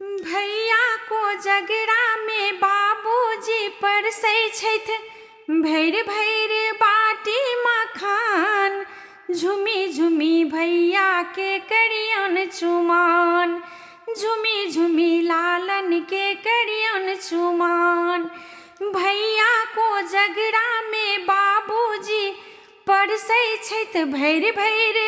भैया को जगड़ा में बाबूजी परसै छथि भैर भैर बाटी मखान। झुमी झुमी भैया के करियन चुमान, झुमी झुमी लालन के करियन चुमान। भैया को जगड़ा में बाबूजी परसै छथि भैर भैर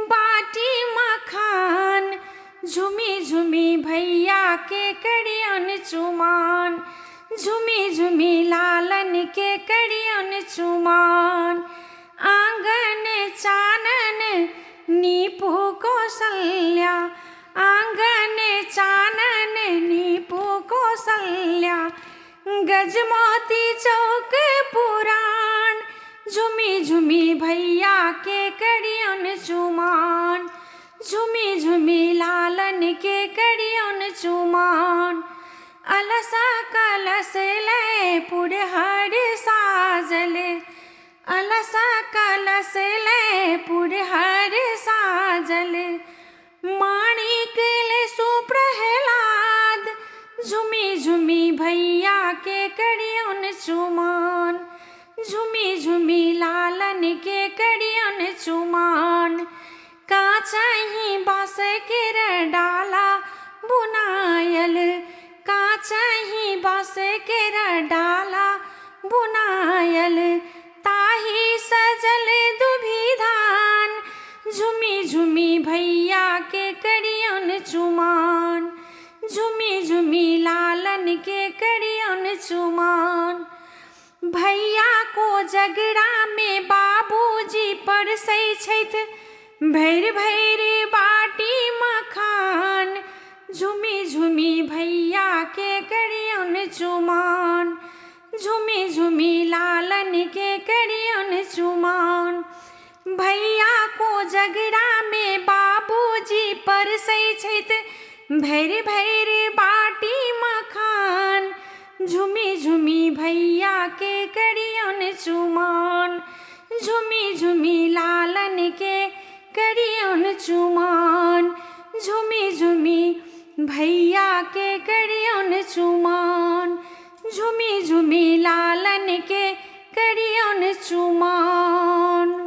बाटी मखान। झुमी झुमी भैया के करियन चुमान, झुमी झुमी लालन के करियन चुमान। आंगन चानन नीपू कौशल्या, आंगन चानन नीपू कौशल्या। गजमोती चौक पुराण, झुमी झुमी भैया के करियन चुमान, झुमी झुमी लालन के करियन चुमान। अलसा कलश ले पुरहर साजल, अलसा कलश ले पुरहर साजल। माणिक ले सुप्रहलाद, झुमी झुमी भैया के करियन चुमान, झुमी झुमी लालन के करियन चुमान। काचही बाँस केर डाला बुनायल, काचही बाँस केर डाला बुनायल। ताही सजल दुभी धान, झुमी झुमी भैया के करियन चुमान, झुमी झुमी लालन के करियन चुमान। भैया को जगड़ा में बाबूजी परसै छथि भैर भैर बाटी मखान। झुमी झुमी भैया के करियन चुमान, झुमी झुमी लालन के करियन चुमान। भैया को जगड़ा में बाबूजी परसै छथि भैर भैर बाटी मखान। झुमी झुमी भैया के करियन चुमान, झुमी झुमी लालन के करियन चुमान, झुमी झुमी भैया के करियन चुमान, झुमी झुमी लालन के करियन चुमान।